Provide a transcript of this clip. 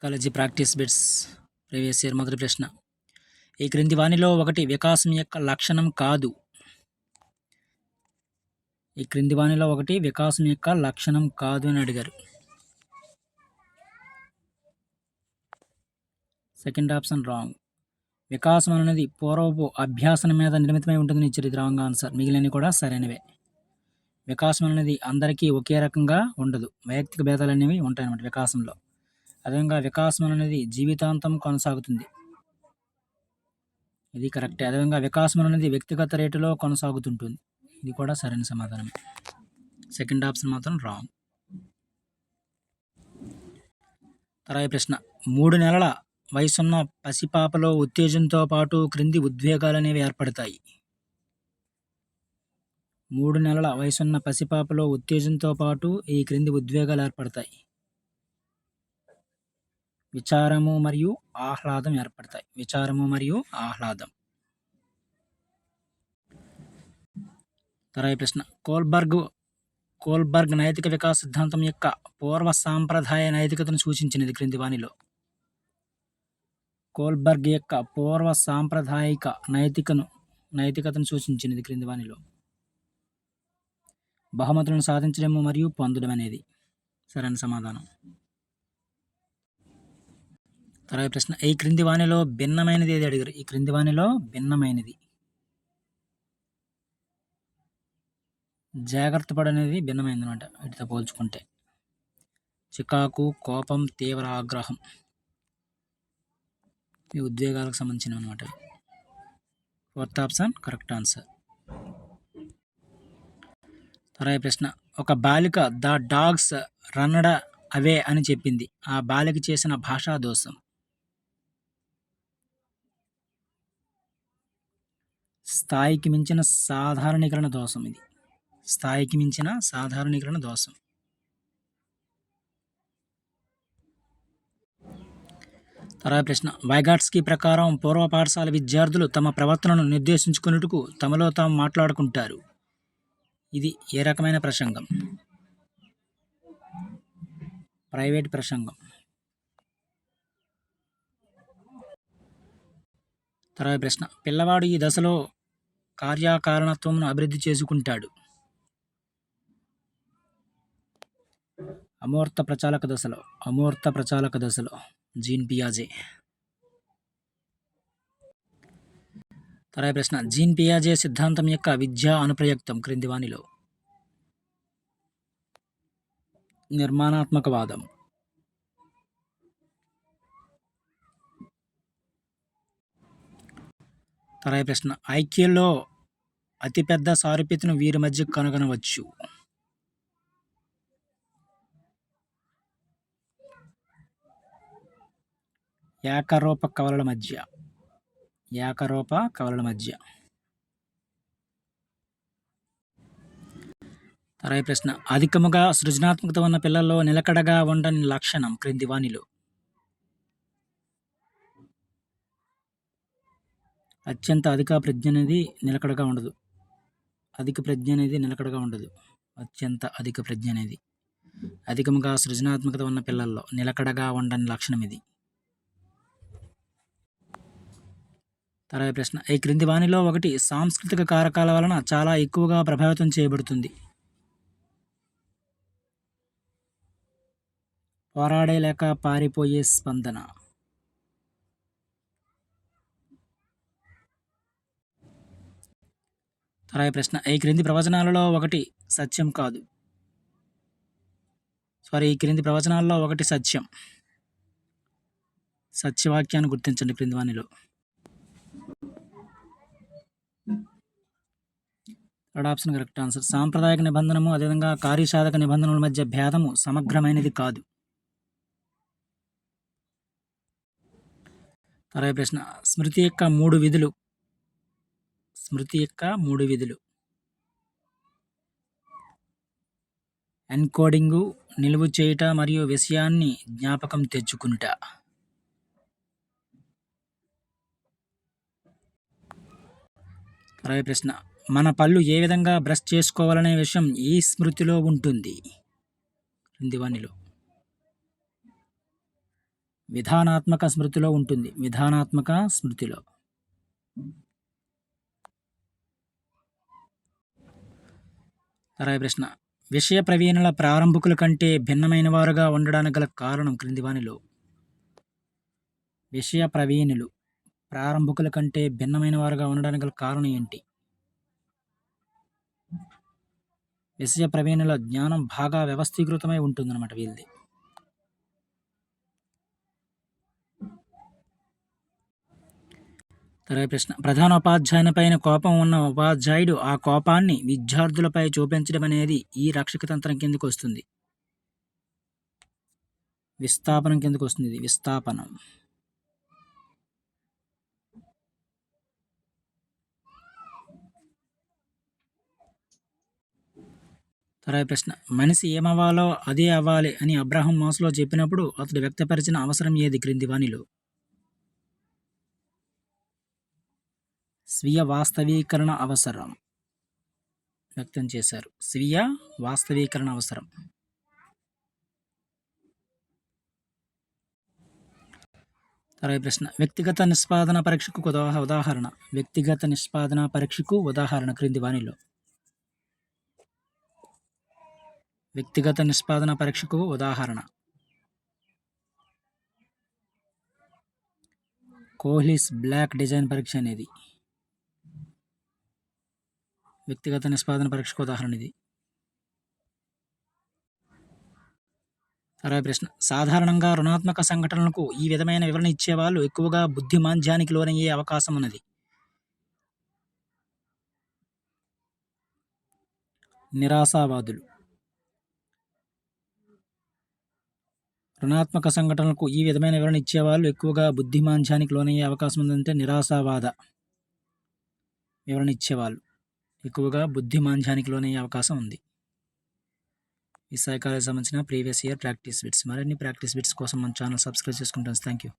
College practice bits previous year మొదటి ప్రశ్న. ఈ క్రింది వానిలో ఒకటి వికాసం యొక్క లక్షణం కాదు. ఈ క్రింది వానిలో ఒకటి వికాసం యొక్క లక్షణం కాదు అని అడిగారు. Second option wrong. వికాసం అనేది పూర్వపు అభ్యాసం మీద నిర్మితమై ఉంటుందని ఇచ్చారు. ఇది రాంగ్ ఆన్సర్. మిగిలినవి కూడా సరైనవే. వికాసం అనేది అందరికీ ఒకే రకంగా ఉండదు. వైయక్తిక భేదాలు అనేవి ఉంటాయన్నమాట వికాసంలో. అదేవిధంగా వికాసం అనేది జీవితాంతం కొనసాగుతుంది. ఇది కరెక్టే. అదేవిధంగా వికాసం అనేది వ్యక్తిగత రేటులో కొనసాగుతుంటుంది. ఇది కూడా సరైన సమాధానమే. సెకండ్ ఆప్షన్ మాత్రం రాంగ్. తర్వాత ప్రశ్న. 3 నెలల వయసున్న పసిపాపలో ఉత్తేజంతో పాటు క్రింది ఉద్వేగాలు అనేవి ఏర్పడతాయి. 3 నెలల వయసున్న పసిపాపలో ఉత్తేజంతో పాటు ఈ క్రింది ఉద్వేగాలు ఏర్పడతాయి. విచారము మరియు ఆహ్లాదం ఏర్పడతాయి. విచారము మరియు ఆహ్లాదం. తర్వాత ప్రశ్న. కోల్బర్గ్ నైతిక వికాస సిద్ధాంతం యొక్క పూర్వ సాంప్రదాయ నైతికతను సూచించినది క్రింది వానిలో. కోల్బర్గ్ యొక్క పూర్వ సాంప్రదాయిక నైతికతను సూచించినది క్రింది వానిలో. బహుమతులను సాధించడము మరియు పొందడం అనేది సరైన సమాధానం. తర్వాత ప్రశ్న. ఈ క్రింది వానిలో భిన్నమైనది ఏది అడిగారు. ఈ క్రింది వానిలో భిన్నమైనది. జాగ్రత్త పడనేది భిన్నమైనది అనమాట వీటితో పోల్చుకుంటే. చికాకు, కోపం, తీవ్ర ఆగ్రహం ఈ ఉద్వేగాలకు సంబంధించినవి అనమాట. Fourth option correct answer. తర్వాత ప్రశ్న. ఒక బాలిక ద డాగ్స్ రన్నడ్ అవే అని చెప్పింది. ఆ బాలిక చేసిన భాషా దోషం. స్థాయికి మించిన సాధారణీకరణ దోషం. ఇది స్థాయికి మించిన సాధారణీకరణ దోషం. తర్వాత ప్రశ్న. వైగాట్స్కీ ప్రకారం పూర్వ పాఠశాల విద్యార్థులు తమ ప్రవర్తనను నిర్దేశించుకున్నట్టుకు తమలో తాము మాట్లాడుకుంటారు. ఇది ఏ రకమైన ప్రసంగం. ప్రైవేట్ ప్రసంగం. తర్వాత ప్రశ్న. పిల్లవాడు ఈ దశలో కార్యకారణత్వంను అభివృద్ధి చేసుకుంటాడు. అమూర్త ప్రచాలక దశలో జీన్ పియాజే. తర్వాత ప్రశ్న. జీన్ పియాజే సిద్ధాంతం యొక్క విద్యా అనుప్రయుక్తం క్రింది వానిలో. నిర్మాణాత్మకవాదం. తర్వాత ప్రశ్న. ఐక్యూలో అతిపెద్ద సారూప్యతను వీరి మధ్య కనుగొనవచ్చు. ఏకరూప కవలల మధ్య. తర్వాత ప్రశ్న. అధికముగా సృజనాత్మకత ఉన్న పిల్లల్లో నిలకడగా ఉండని లక్షణం క్రింది వానిలో. అత్యంత అధిక ప్రజ్ఞ అనేది నిలకడగా ఉండదు. అత్యంత అధిక ప్రజ్ఞ అనేది అధికముగా సృజనాత్మకత ఉన్న పిల్లల్లో నిలకడగా ఉండని లక్షణం ఇది. తర్వాత ప్రశ్న. ఈ క్రింది వానిలో ఒకటి సాంస్కృతిక కారకాల వలన చాలా ఎక్కువగా ప్రభావితం చేయబడుతుంది. పోరాడే లేక పారిపోయే స్పందన. తర్వాత ప్రశ్న. ఈ క్రింది ప్రవచనాలలో ఒకటి సత్యం. సత్యవాక్యాన్ని గుర్తించండి క్రింది వానిలో. Third option correct answer. సాంప్రదాయక నిబంధనము అదేవిధంగా కార్యసాధక నిబంధనల మధ్య భేదము సమగ్రమైనది కాదు. తర్వాత ప్రశ్న. స్మృతి యొక్క మూడు విధులు. ఎన్కోడింగు, నిలువ చేయుట మరియు విషయాన్ని జ్ఞాపకం తెచ్చుకునుట. తర్వాత ప్రశ్న. మన పళ్ళు ఏ విధంగా బ్రష్ చేసుకోవాలనే విషయం ఈ స్మృతిలో ఉంటుంది క్రింది వానిలో. విధానాత్మక స్మృతిలో ఉంటుంది. విధానాత్మక స్మృతిలో. తర్వాత ప్రశ్న. విషయ ప్రవీణుల ప్రారంభకుల కంటే భిన్నమైన వారుగా ఉండడానికి గల కారణం క్రింది వానిలో. విషయ ప్రవీణులు ప్రారంభకుల కంటే భిన్నమైన వారుగా ఉండడానికి గల కారణం ఏంటి? విషయ ప్రవీణుల జ్ఞానం బాగా వ్యవస్థీకృతమై ఉంటుందన్నమాట వీళ్ళది. తర్వాత ప్రశ్న. ప్రధానోపాధ్యాయునిపైన కోపం ఉన్న ఉపాధ్యాయుడు ఆ కోపాన్ని విద్యార్థులపై చూపించడం అనేది ఈ రక్షక తంత్రం కిందకు వస్తుంది. విస్థాపనం కిందకు వస్తుంది. ఇది విస్థాపనం. తర్వాత ప్రశ్న. మనిషి ఏమవ్వాలో అదే అవ్వాలి అని అబ్రహం మాస్లో చెప్పినప్పుడు అతడు వ్యక్తపరిచిన అవసరం ఏది క్రింది వానిలో? స్వీయ వాస్తవీకరణ అవసరం వ్యక్తం చేశారు. స్వీయ వాస్తవీకరణ అవసరం. తర్వాత ప్రశ్న. వ్యక్తిగత నిష్పాదన పరీక్షకు ఉదాహరణ. వ్యక్తిగత నిష్పాదన పరీక్షకు ఉదాహరణ క్రింది వానిలో. వ్యక్తిగత నిష్పాదన పరీక్షకు ఉదాహరణ. కోహ్లీస్ బ్లాక్ డిజైన్ పరీక్ష అనేది వ్యక్తిగత నిష్పాదన పరీక్షకు ఉదాహరణ ఇది. తర్వాత ప్రశ్న. సాధారణంగా రుణాత్మక సంఘటనలకు ఈ విధమైన వివరణ ఇచ్చేవాళ్ళు ఎక్కువగా బుద్ధిమాంద్యానికి లోనయ్యే అవకాశం ఉన్నది. నిరాశావాదులు. రుణాత్మక సంఘటనలకు ఈ విధమైన వివరణ ఇచ్చేవాళ్ళు ఎక్కువగా బుద్ధిమాంద్యానికి లోనయ్యే అవకాశం ఉందంటే నిరాశావాద వివరణ ఇచ్చేవాళ్ళు ఎక్కువగా బుద్ధిమాంద్యానికి లోనయ్యే అవకాశం ఉంది. ఈ సైకాలజీ సంబంధించిన ప్రీవియస్ ఇయర్ ప్రాక్టీస్ బిట్స్. మరిన్ని ప్రాక్టీస్ బిట్స్ కోసం మన ఛానల్ సబ్స్క్రైబ్ చేసుకుంటాను. Thank you.